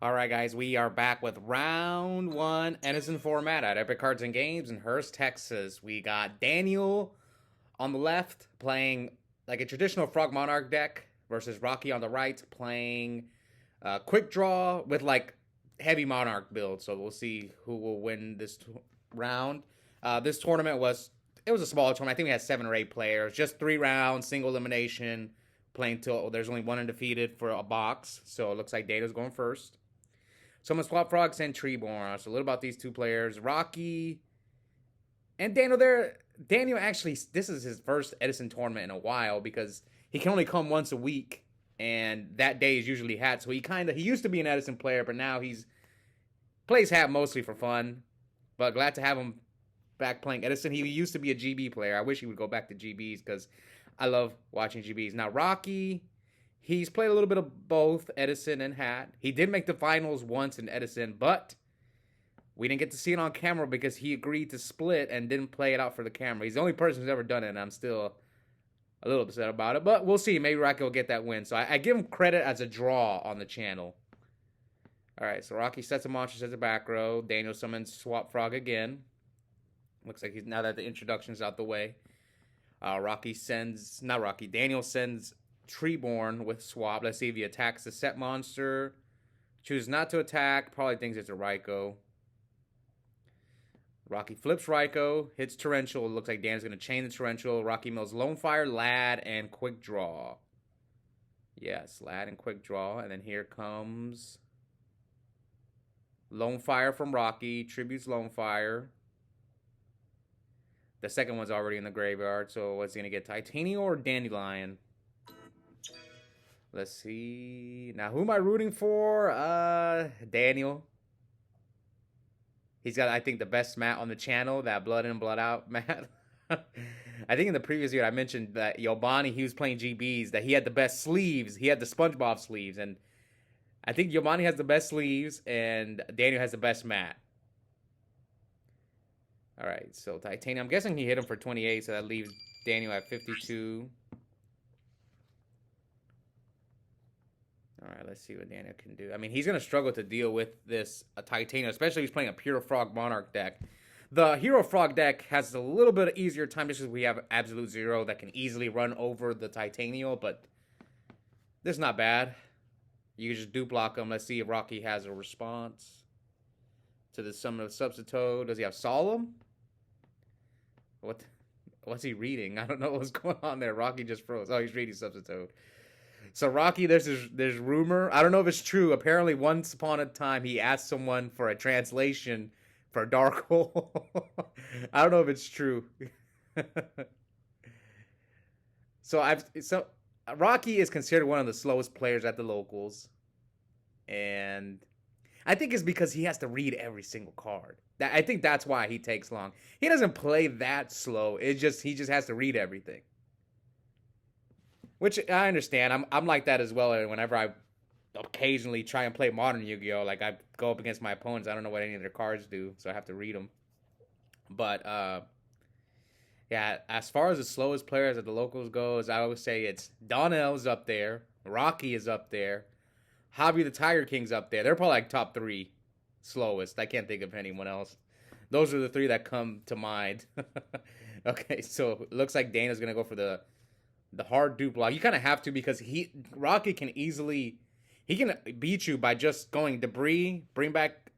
All right, guys, we are back with round one Edison Format at Epic Cards and Games in Hurst, Texas. We got Daniel on the left playing like a traditional Frog Monarch deck versus Rocky on the right playing Quickdraw with like heavy Monarch build. So we'll see who will win this round. This tournament was a smaller tournament. I think we had 7 or 8 players, just 3 rounds, single elimination, playing till there's only one undefeated for a box. So it looks like Data's going first. So I'm going to swap Frogs and Treeborn. So a little about these two players. Rocky and Daniel there. Daniel actually, this is his first Edison tournament in a while because he can only come once a week. And that day is usually hat. So he used to be an Edison player, but now he's plays hat mostly for fun. But glad to have him back playing Edison. He used to be a GB player. I wish he would go back to GBs because I love watching GBs. Now Rocky, he's played a little bit of both Edison and hat. He did make the finals once in Edison, but we didn't get to see it on camera because he agreed to split and didn't play it out for the camera. He's the only person who's ever done it, and I'm still a little upset about it. But we'll see. Maybe Rocky will get that win. So I give him credit as a draw on the channel. All right, so Rocky sets a monster, sets a back row. Daniel summons Swap Frog again. Looks like he's now that the introduction's out the way. Daniel sends Treeborn with swap. Let's see if he attacks the set monster. Chooses not to attack. Probably thinks it's a Raikou. Rocky flips Raikou. Hits Torrential. It looks like Dan's going to chain the Torrential. Rocky mills Lone Fire, Lad, and Quickdraw. Yes, Lad and Quickdraw. And then here comes Lone Fire from Rocky. Tributes Lone Fire. The second one's already in the graveyard. So what's he going to get? Titanium or Dandelion? Let's see. Now, who am I rooting for? Daniel. He's got, I think, the best mat on the channel. That Blood In, Blood Out mat. I think in the previous year I mentioned that Yobani, he was playing GBs, that he had the best sleeves. He had the SpongeBob sleeves. And I think Yobani has the best sleeves and Daniel has the best mat. All right, so Titanium. I'm guessing he hit him for 28, so that leaves Daniel at 52. All right, let's see what Daniel can do. I mean, he's going to struggle to deal with this Titanium, especially if he's playing a pure Frog Monarch deck. The Hero Frog deck has a little bit easier time just because we have Absolute Zero that can easily run over the Titanium, but this is not bad. You can just dupe block him. Let's see if Rocky has a response to the summon of Substitute. Does he have Solemn? What's he reading? I don't know what's going on there. Rocky just froze. Oh, he's reading Substitute. So Rocky, there's rumor. I don't know if it's true. Apparently, once upon a time, he asked someone for a translation for Dark Hole. I don't know if it's true. So Rocky is considered one of the slowest players at the locals, and I think it's because he has to read every single card. I think that's why he takes long. He doesn't play that slow. He just has to read everything. Which I understand. I'm like that as well. And whenever I occasionally try and play modern Yu-Gi-Oh, like I go up against my opponents, I don't know what any of their cards do, so I have to read them. But yeah, as far as the slowest players at the locals goes, I always say it's Donnell's up there, Rocky is up there, Hobby the Tiger King's up there. They're probably like top 3 slowest. I can't think of anyone else. Those are the 3 that come to mind. Okay, so it looks like Dana's gonna go for the hard dupe block. You kind of have to because Rocky can beat you by just going debris, bring back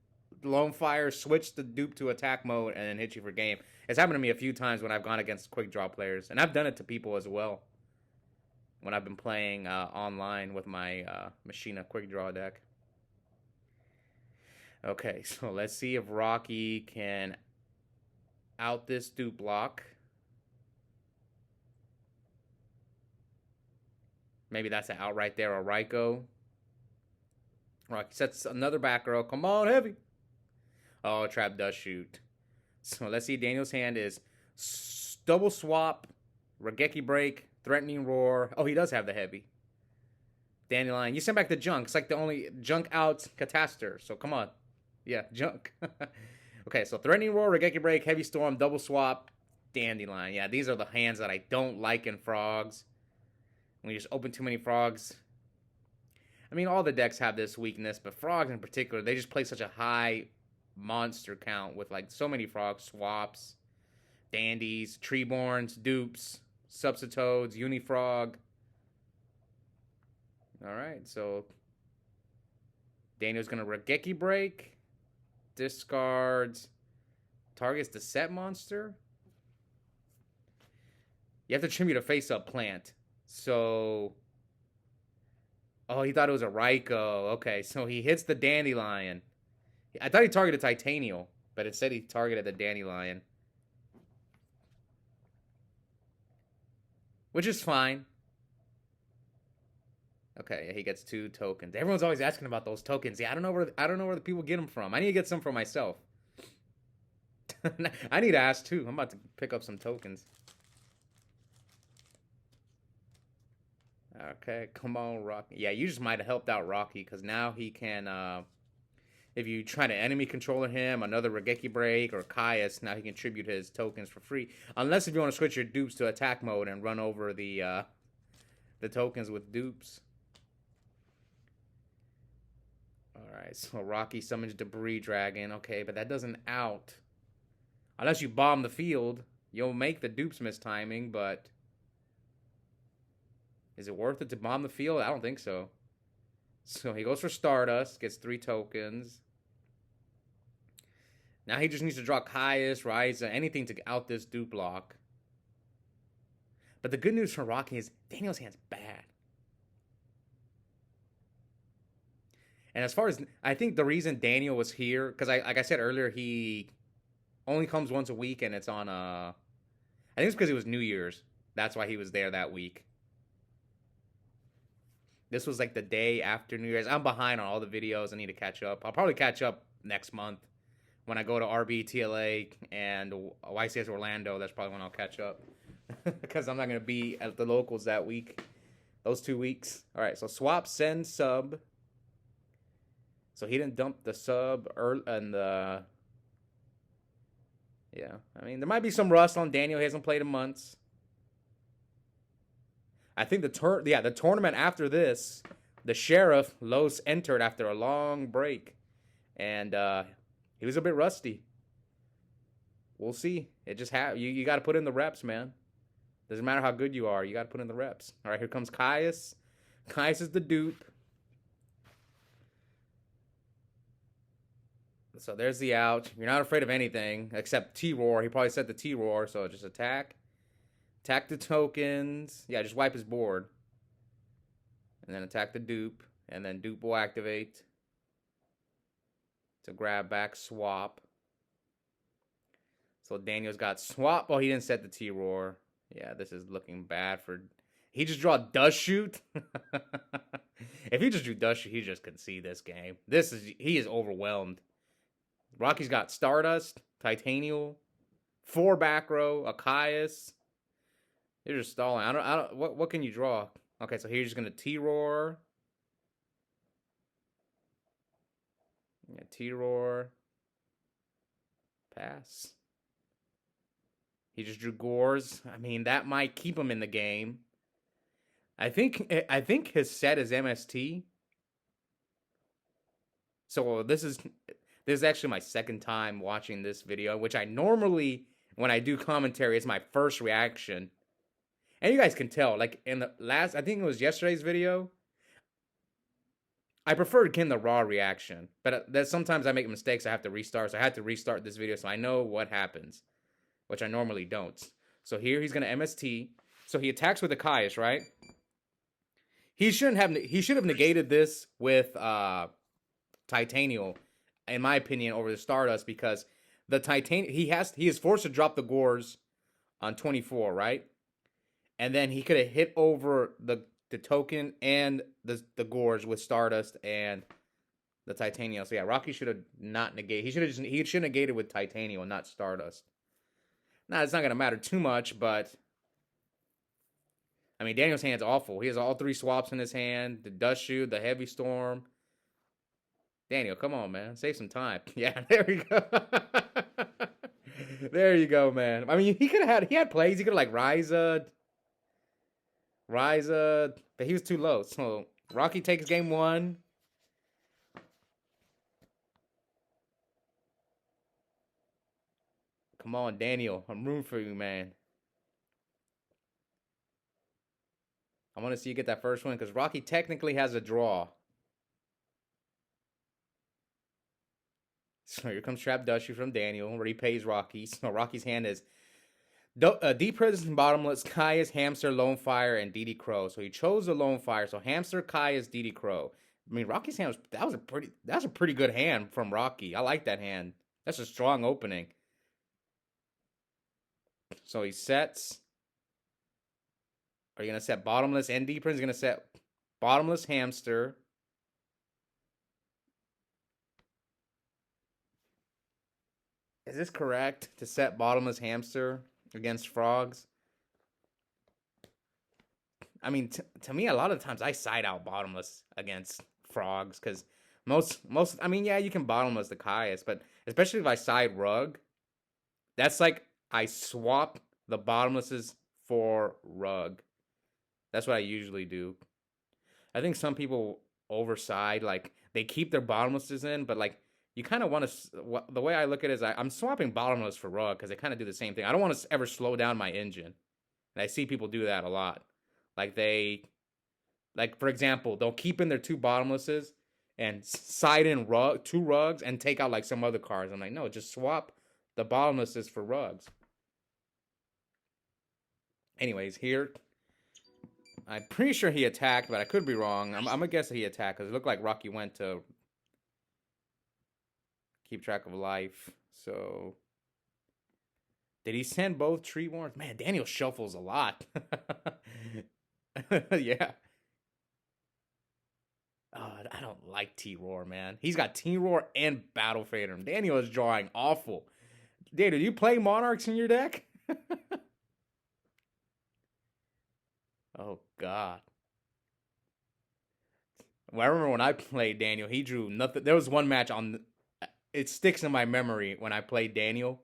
Lone Fire, switch the dupe to attack mode, and then hit you for game. It's happened to me a few times when I've gone against quick draw players, and I've done it to people as well when I've been playing online with my Machina quick draw deck. Okay, so let's see if Rocky can out this dupe block. Maybe that's an out right there, a Raikou. Rocky sets another back row. Come on, heavy. Oh, trap does shoot. So let's see. Daniel's hand is double swap, Regeki break, threatening roar. Oh, he does have the heavy. Dandelion. You send back the junk. It's like the only junk out Catastor. So come on. Yeah, junk. Okay, so threatening roar, Regeki break, heavy storm, double swap, Dandelion. Yeah, these are the hands that I don't like in frogs. When you just open too many frogs. I mean, all the decks have this weakness, but frogs in particular, they just play such a high monster count with like so many frogs, swaps, dandies, treeborns, dupes, substitutodes, unifrog. All right, so Daniel's gonna Regeki break, discards, targets the set monster. You have to tribute a face-up plant. So, oh, he thought it was a Raikou. Okay, so he hits the Dandelion. I thought he targeted Titanial, but instead he targeted the Dandelion. Which is fine. Okay, yeah, he gets 2 tokens. Everyone's always asking about those tokens. Yeah, I don't know where the people get them from. I need to get some for myself. I need to ask too. I'm about to pick up some tokens. Okay, come on, Rocky. Yeah, you just might have helped out Rocky, because now he can, if you try to enemy controller him, another Regeki break, or Caius, now he can tribute his tokens for free. Unless if you want to switch your dupes to attack mode and run over the tokens with dupes. Alright, so Rocky summons Debris Dragon. Okay, but that doesn't out. Unless you bomb the field, you'll make the dupes mistiming, but is it worth it to bomb the field? I don't think so. So he goes for Stardust, gets 3 tokens. Now he just needs to draw Caius, Ryza, anything to out this dupe block. But the good news for Rocky is Daniel's hand's bad. And as far as, I think the reason Daniel was here, because like I said earlier, he only comes once a week, and it's on, I think it's because it was New Year's. That's why he was there that week. This was like the day after New Year's. I'm behind on all the videos. I need to catch up. I'll probably catch up next month when I go to RB, TLA, and YCS Orlando. That's probably when I'll catch up. Because I'm not going to be at the locals that week. Those 2 weeks. All right, so swap, send, sub. So he didn't dump the sub and the... Yeah, I mean, there might be some rust on Daniel. He hasn't played in months. I think the tournament after this, the Sheriff, Los entered after a long break. And he was a bit rusty. We'll see. It just you got to put in the reps, man. Doesn't matter how good you are. You got to put in the reps. All right, here comes Caius. Caius is the dupe. So there's the out. You're not afraid of anything except T-Roar. He probably set the T-Roar, so just attack. Attack the tokens. Yeah, just wipe his board. And then attack the dupe. And then dupe will activate to grab back swap. So Daniel's got swap. Oh, he didn't set the T-Roar. Yeah, this is looking bad for... He just draw Dust Shoot? If he just drew Dust Shoot, he just could see this game. He is overwhelmed. Rocky's got Stardust, Titanial, 4 back row, a Caius. They're just stalling. I don't. What can you draw? Okay, so here you're just gonna T-Roar. Yeah, T-Roar. Pass. He just drew Gores. I mean, that might keep him in the game. I think his set is MST. So this is actually my second time watching this video, which I normally, when I do commentary, it's my first reaction. And you guys can tell, like in the last, I think it was yesterday's video, I prefer to get the raw reaction. But that sometimes I make mistakes, I have to restart. So I had to restart this video so I know what happens, which I normally don't. So here he's going to MST. So he attacks with a Caius, right? He should have negated this with Titanial, in my opinion, over the Stardust, because the he is forced to drop the Gores on 24, right? And then he could have hit over the token and the Gores with Stardust and the Titanial. So yeah, Rocky should have not negated. He should have negated with Titanial and not Stardust. Now it's not gonna matter too much, but I mean Daniel's hand's awful. He has all 3 swaps in his hand: the Dust Shoot, the Heavy Storm. Daniel, come on, man, save some time. Yeah, there we go. There you go, man. I mean, he had plays. He could have like Ryza, but he was too low. So Rocky takes game 1. Come on, Daniel. I'm rooting for you, man. I want to see you get that first win because Rocky technically has a draw. So here comes Trap Dusty from Daniel, where he pays Rocky. So Rocky's hand is Deep Prison, Bottomless, Caius, Hamster, Lone Fire, and DD Crow. So he chose the Lone Fire. So Hamster, Caius, DD Crow. I mean, Rocky's hand was a pretty good hand from Rocky. I like that hand. That's a strong opening. So he sets. Are you gonna set Bottomless and Deep Prison? He's gonna set Bottomless, Hamster. Is this correct to set Bottomless Hamster against Frogs? I mean, to me, a lot of times I side out Bottomless against Frogs because most, I mean, yeah, you can Bottomless the Caius, but especially if I side Rug, that's like I swap the Bottomlesses for Rug. That's what I usually do. I think some people overside, like they keep their Bottomlesses in, but like you kind of want to. The way I look at it is I'm swapping Bottomless for Rug because they kind of do the same thing. I don't want to ever slow down my engine, and I see people do that a lot. Like for example, they'll keep in their 2 Bottomlesses and side in 2 Rugs and take out like some other cards. I'm like, no, just swap the Bottomlesses for Rugs. Anyways, here. I'm pretty sure he attacked, but I could be wrong. I'm gonna guess that he attacked because it looked like Rocky went to keep track of life. So, did he send both Tree Warrens? Man, Daniel shuffles a lot. Yeah. Oh, I don't like T-Roar, man. He's got T-Roar and Battle Fader. Daniel is drawing awful. Daniel, do you play Monarchs in your deck? Oh, God. Well, I remember when I played Daniel, he drew nothing. There was one match on. It sticks in my memory when I played Daniel.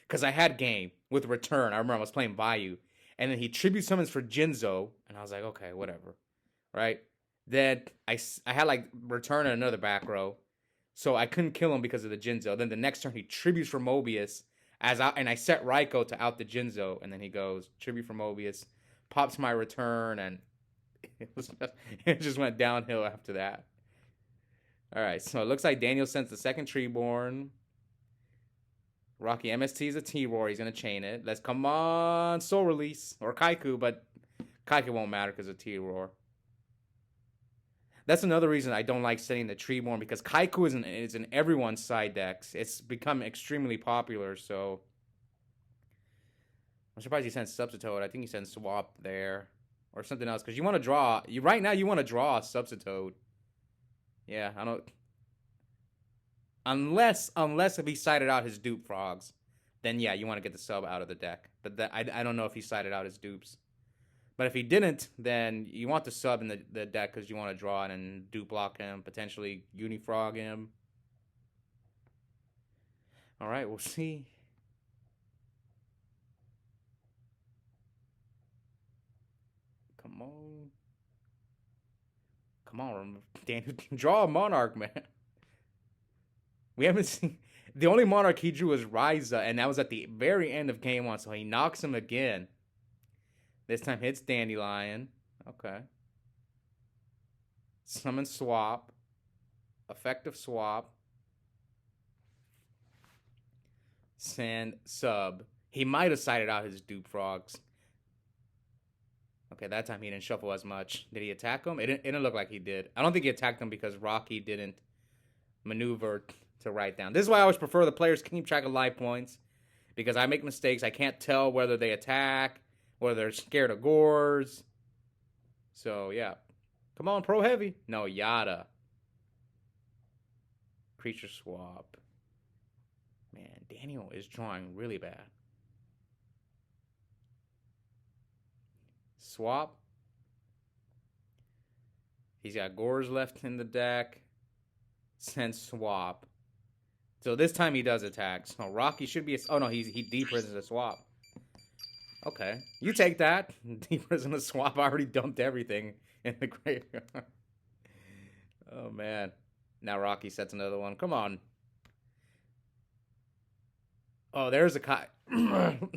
Because I had game with Return. I remember I was playing Bayou. And then he tribute summons for Jinzo. And I was like, okay, whatever. Right? Then I had like Return in another back row. So I couldn't kill him because of the Jinzo. Then the next turn he tributes for Mobius. And I set Raikou to out the Jinzo. And then he goes, tribute for Mobius. Pops my Return. And it just went downhill after that. All right, so it looks like Daniel sends the second Treeborn. Rocky MST is a T-Roar. He's going to chain it. Let's come on. Soul Release. Or Kaiku, but Kaiku won't matter because of T-Roar. That's another reason I don't like setting the Treeborn because Kaiku is in everyone's side decks. It's become extremely popular, so I'm surprised he sent Substitute. I think he sent Swap there or something else because you want to draw. Right now you want to draw a Substitute. Yeah, I don't. Unless if he sided out his dupe Frogs, then yeah, you want to get the sub out of the deck. But I don't know if he sided out his dupes. But if he didn't, then you want the sub in the deck because you want to draw it and dupe block him, potentially Unifrog him. All right, we'll see. Come on. Come on, Daniel. Draw a Monarch, man. We haven't seen... The only Monarch he drew was Ryza, and that was at the very end of game 1, so he knocks him again. This time hits Dandelion. Okay. Summon Swap. Effective Swap. Send Sub. He might have sided out his dupe Frogs. Okay, that time he didn't shuffle as much. Did he attack him? It didn't look like he did. I don't think he attacked him because Rocky didn't maneuver to write down. This is why I always prefer the players keep track of life points. Because I make mistakes. I can't tell whether they attack, whether they're scared of Gores. So, yeah. Come on, Pro Heavy. No, Yada. Creature Swap. Man, Daniel is drawing really bad. Swap. He's got Gores left in the deck. Send Swap. So this time he does attack. So Rocky should be... Oh, no, he de-prisons a Swap. Okay. You take that. De-prison a Swap. I already dumped everything in the graveyard. Oh man. Now Rocky sets another one. Come on. Oh, there's a Kai.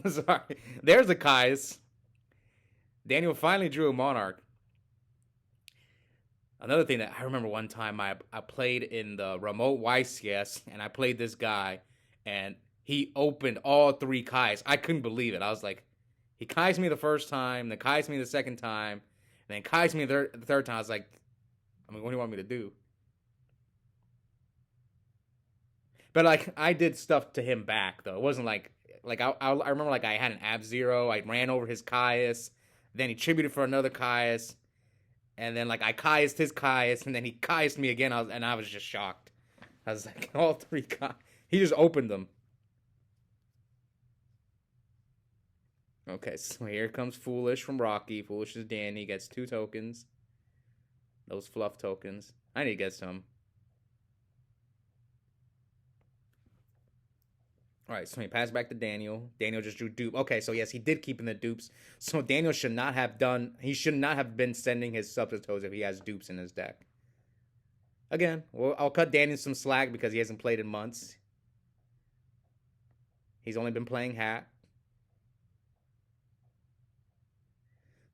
Sorry. There's a Kai's. Daniel finally drew a Monarch. Another thing that I remember one time I played in the remote YCS and I played this guy and he opened all three Kais. I couldn't believe it. I was like, he Kais me the first time, then Kais me the second time, and then Kais me the third time. I was like, I mean, what do you want me to do? But like, I did stuff to him back though. It wasn't like I remember like I had an Ab Zero. I ran over his Caius, then he tributed for another Caius, and then like I Caiused his Caius, and then he Caiused me again. I was just shocked. I was like, all three Caius. He just opened them. Okay, so here comes Foolish from Rocky. Foolish is Danny. Gets 2 tokens. Those fluff tokens. I need to get some. All right, so he passed back to Daniel. Daniel just drew dupe. Okay, so yes, he did keep in the dupes. So Daniel should not have done. He should not have been sending his substitutes if he has dupes in his deck. Again, well, I'll cut Daniel some slack because he hasn't played in months. He's only been playing Hat.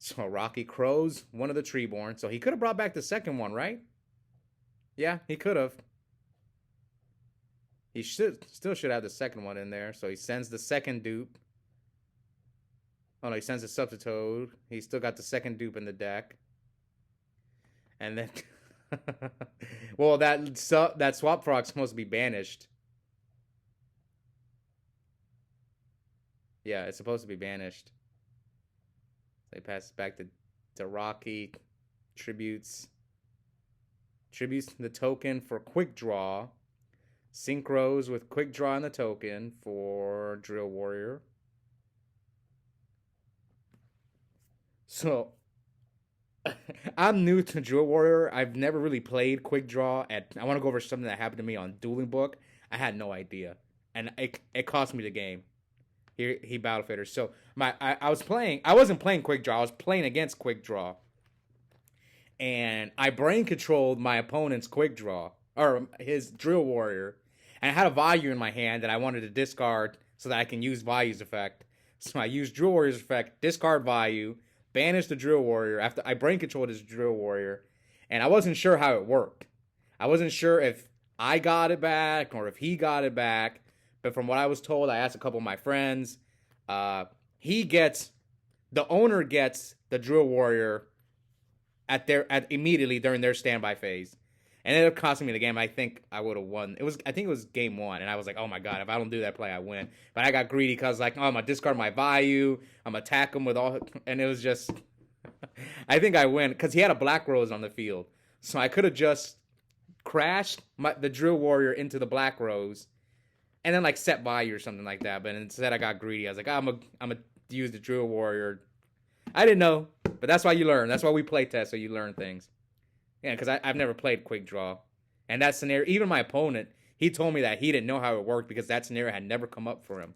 So Rocky Crow's one of the Treeborn. So he could have brought back the second one, right? Yeah, he could have. He still should have the second one in there. So he sends the second dupe. Oh no, he sends a substitute. He's still got the second dupe in the deck. And then, well, that swap frog's supposed to be banished. Yeah, it's supposed to be banished. They pass it back to Rocky. Tributes the token for Quickdraw. Synchros with Quickdraw in the token for Drill Warrior. So I'm new to Drill Warrior. I've never really played Quickdraw. I want to go over something that happened to me on Dueling Book. I had no idea, and it cost me the game. He battle faders. So I was playing. I wasn't playing Quickdraw. I was playing against Quickdraw, and I brain controlled my opponent's Quickdraw or his Drill Warrior, and I had a value in my hand that I wanted to discard so that I can use Value's effect. So I used Drill Warrior's effect, discard Value, banish the Drill Warrior after I brain controlled his Drill Warrior, and I wasn't sure how it worked. I wasn't sure if I got it back or if he got it back. But from what I was told, I asked a couple of my friends. The owner gets the Drill Warrior immediately during their standby phase, and it ended up costing me the game. I think I would have won. I think it was game one, and I was like, oh my god, if I don't do that play, I win. But I got greedy because like, oh, I'm gonna discard my Value. I'm gonna attack him with all, and it was just. I think I win because he had a Black Rose on the field, so I could have just crashed the Drill Warrior into the Black Rose and then like set Value or something like that. But instead, I got greedy. I was like, I'm gonna use the Drill Warrior. I didn't know, but that's why you learn. That's why we play test, so you learn things. Yeah, because I've never played Quickdraw, and that scenario. Even my opponent, he told me that he didn't know how it worked because that scenario had never come up for him.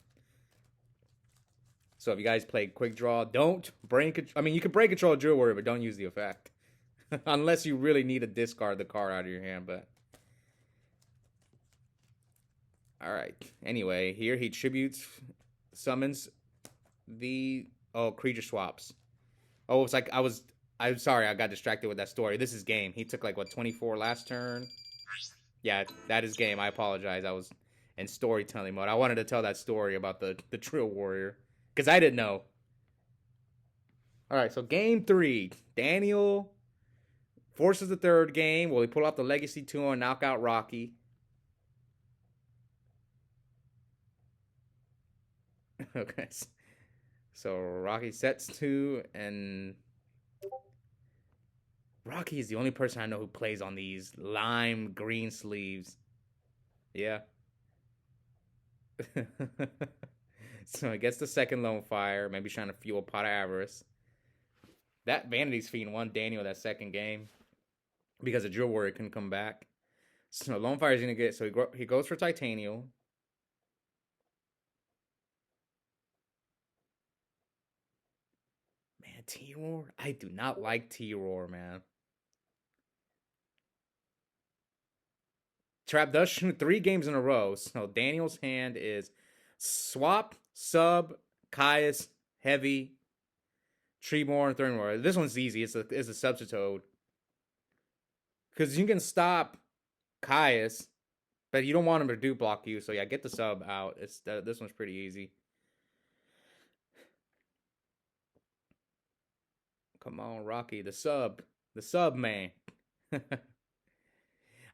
So if you guys play Quickdraw, don't brain. I mean, you can brain control Drill Warrior, but don't use the effect unless you really need to discard the card out of your hand. But all right. Anyway, here he summons the creature swaps. Oh, it's like I'm sorry, I got distracted with that story. This is game. He took like what 24 last turn. Yeah, that is game. I apologize. I was in storytelling mode. I wanted to tell that story about the Drill Warrior because I didn't know. All right, so game 3, Daniel forces the third game. Will he pull off the Legacy 2 and knock out Rocky? Okay. So Rocky sets 2, and Rocky is the only person I know who plays on these lime green sleeves. Yeah. So he gets the second Lone Fire. Maybe trying to fuel Pot of Avarice. That Vanity's Fiend won Daniel that second game because the Drill Warrior couldn't come back. So Lone Fire's going to get... So he goes for Titanium. Man, T-Roar? I do not like T-Roar, man. Trap does shoot 3 games in a row. So Daniel's hand is swap, sub, Caius, heavy, Treeborn, Thornmoor. This one's easy. It's a substitute. Because you can stop Caius, but you don't want him to do block you. So yeah, get the sub out. This one's pretty easy. Come on, Rocky, the sub man.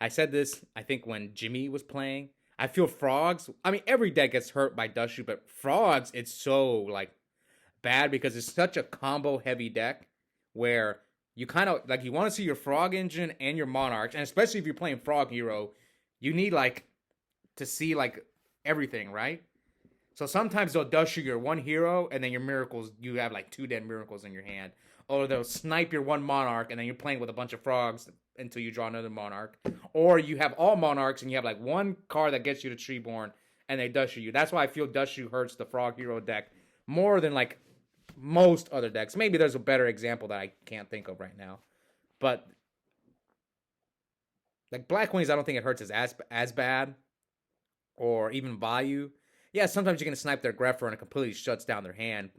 I said this, I think, when Jimmy was playing. I feel Frogs. I mean, every deck gets hurt by Dust Shoot, but Frogs, it's so like bad because it's such a combo heavy deck where you kind of like you want to see your Frog engine and your Monarchs, and especially if you're playing Frog Hero, you need like to see like everything, right? So sometimes they'll dust you your one hero, and then your miracles, you have like 2 dead miracles in your hand. Or they'll snipe your one monarch, and then you're playing with a bunch of frogs until you draw another monarch. Or you have all monarchs, and you have like one card that gets you to Treeborn, and they dust you. That's why I feel dust you hurts the frog hero deck more than like most other decks. Maybe there's a better example that I can't think of right now. But like Black Wings, I don't think it hurts as bad. Or even Bayou. Yeah, sometimes you can snipe their Grepher and it completely shuts down their hand.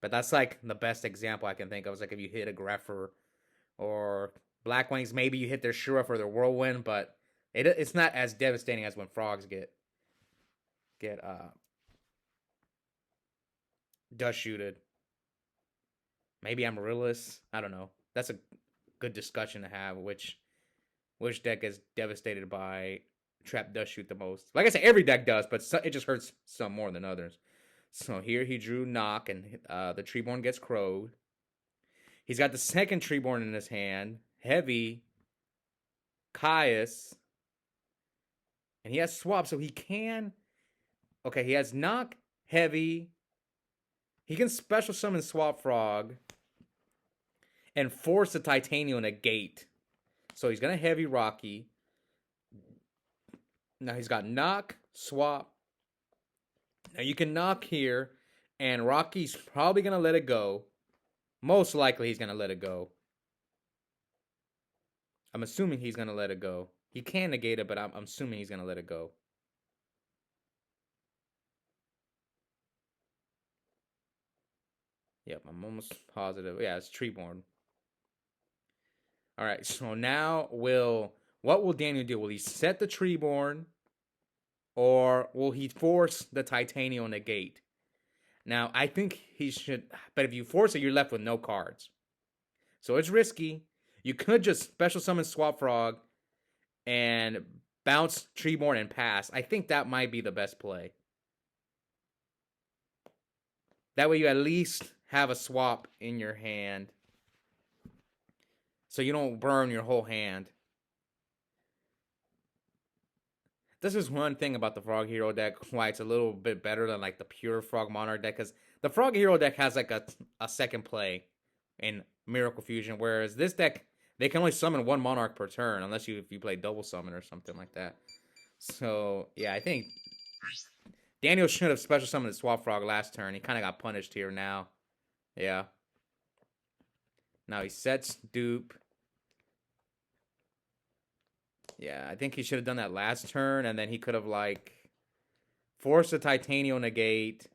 But that's like the best example I can think of. Is like if you hit a Grepher or Black Wings, maybe you hit their Sheriff or their Whirlwind, but it's not as devastating as when frogs get dust shooted. Maybe Amaryllis. I don't know. That's a good discussion to have. Which deck is devastated by Trap Dust Shoot the most? Like I said, every deck does, but it just hurts some more than others. So here he drew Knock, and the Treeborn gets crowed. He's got the second Treeborn in his hand. Heavy. Caius. And he has Swap, so he can... Okay, he has Knock, Heavy. He can special summon Swap Frog. And force the Titanium Negate. So he's going to Heavy Rocky. Now he's got Knock, Swap. Now you can Knock here, and Rocky's probably going to let it go. Most likely he's going to let it go. I'm assuming he's going to let it go. He can negate it, but I'm assuming he's going to let it go. Yep, I'm almost positive. Yeah, it's Treeborn. All right, so now what will Daniel do? Will he set the Treeborn, or will he force the Titanium Negate? Now, I think he should, but if you force it, you're left with no cards. So it's risky. You could just special summon Swap Frog and bounce Treeborn and pass. I think that might be the best play. That way you at least have a swap in your hand, so you don't burn your whole hand. This is one thing about the Frog Hero deck, why it's a little bit better than like the pure Frog Monarch deck, because the Frog Hero deck has like a second play in Miracle Fusion, whereas this deck, they can only summon one Monarch per turn, unless if you play double summon or something like that. So yeah, I think Daniel should have special summoned the Swap Frog last turn. He kind of got punished here now. Yeah. Now he sets dupe. Yeah, I think he should have done that last turn, and then he could have, like, forced the Titanium Negate.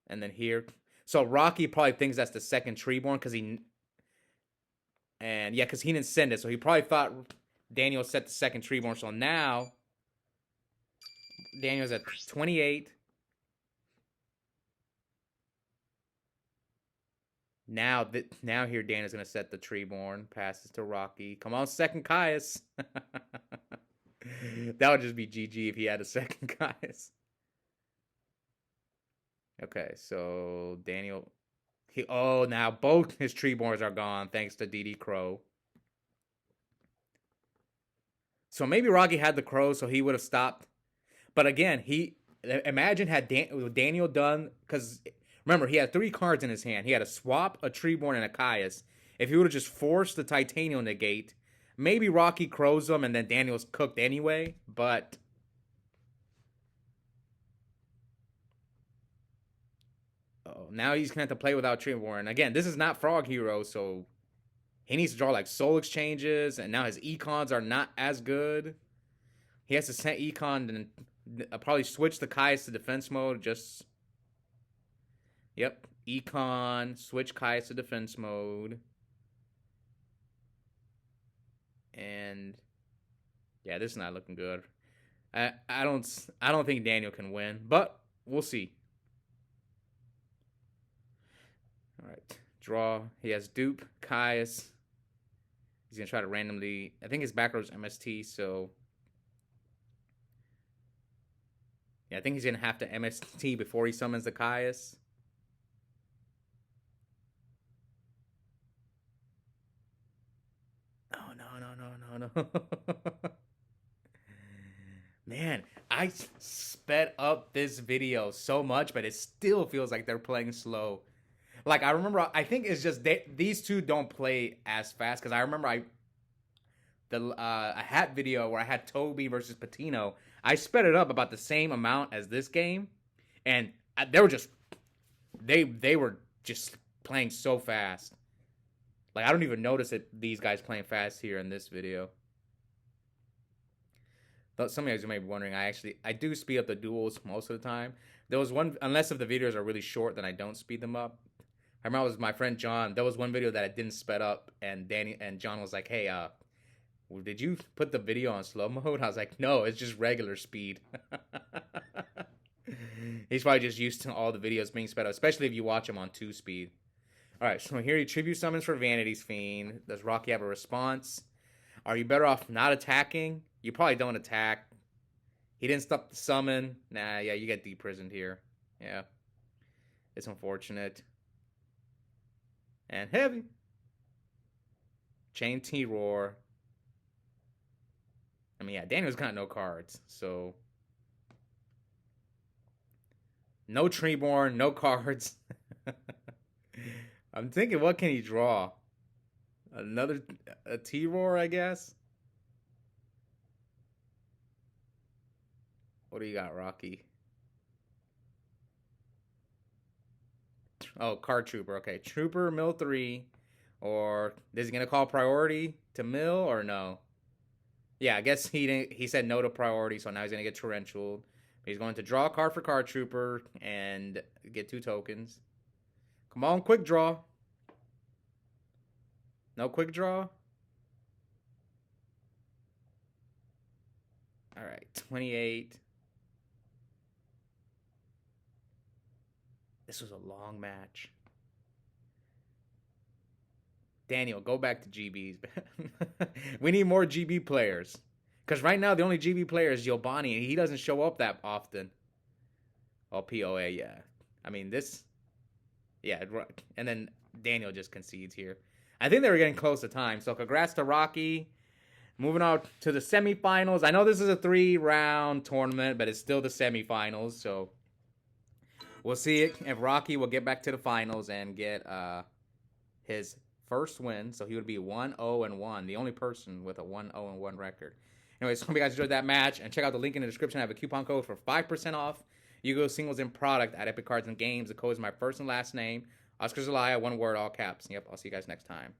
And then here. So Rocky probably thinks that's the second Treeborn, because he... And, yeah, because he didn't send it, so he probably thought Daniel set the second Treeborn. So now, Daniel's at 28. Now here Daniel's going to set the Treeborn. Passes to Rocky. Come on, second Caius. That would just be GG if he had a second Caius. Okay, so Daniel... now both his Treeborns are gone thanks to DD Crow. So maybe Rocky had the Crow, so he would have stopped. But again, imagine had Daniel done... Because... Remember, he had 3 cards in his hand. He had a Swap, a Treeborn, and a Caius. If he would have just forced the Titanium Negate, maybe Rocky crows him and then Daniel's cooked anyway, but... Oh, now he's going to have to play without Treeborn. Again, this is not Frog Hero, so He needs to draw like soul exchanges, and now his econs are not as good. He has to send econ and probably switch the Kai's to defense mode. Just, yep, econ, switch Kai's to defense mode. And yeah, this is not looking good. I don't think Daniel can win, but we'll see. All right, draw. He has dupe, Kai's. He's gonna try to randomly. I think his back row's MST, so yeah, I think he's gonna have to MST before he summons the Kai's. Oh no. Man, I sped up this video so much, but it still feels like they're playing slow. Like, I remember, I think it's just these two don't play as fast, because I remember a hat video where I had Toby versus Patino. I sped it up about the same amount as this game, and they were just playing so fast. Like, I don't even notice these guys playing fast here in this video. But some of you guys may be wondering, I do speed up the duels most of the time. There was one, unless if the videos are really short, then I don't speed them up. I remember it was my friend John. There was one video that I didn't sped up, and John was like, "Hey, did you put the video on slow mode?" I was like, "No, it's just regular speed." He's probably just used to all the videos being sped up, especially if you watch them on 2-speed. All right, so here he tribute summons for Vanity's Fiend. Does Rocky have a response? Are you better off not attacking? You probably don't attack. He didn't stop the summon. Nah, yeah, you get deprisoned here. Yeah, it's unfortunate. And heavy. Chain T-Roar. I mean, yeah, Daniel's got no cards, so no Treeborn, no cards. I'm thinking, what can he draw? Another T-Roar, I guess. What do you got, Rocky? Oh, Card Trooper. Okay, Trooper, mill 3. Or is he going to call priority to mill or no? Yeah, I guess he said no to priority, so now he's going to get Torrential. He's going to draw a card for Card Trooper and get 2 tokens. Come on, quick draw. No quick draw? All right, 28. This was a long match. Daniel, go back to GBs. We need more GB players. Because right now, the only GB player is Giovanni, and he doesn't show up that often. Oh, POA, yeah. I mean, this... Yeah, and then Daniel just concedes here. I think they were getting close to time, so congrats to Rocky. Moving on to the semifinals. I know this is a 3-round tournament, but it's still the semifinals, so... We'll see if Rocky will get back to the finals and get his first win. So he would be 1-0-1, the only person with a 1-0-1 record. Anyways, hope you guys enjoyed that match. And check out the link in the description. I have a coupon code for 5% off Yu-Gi-Oh! Singles in product at Epic Cards and Games. The code is my first and last name, Oscar Zelaya, one word, all caps. Yep, I'll see you guys next time.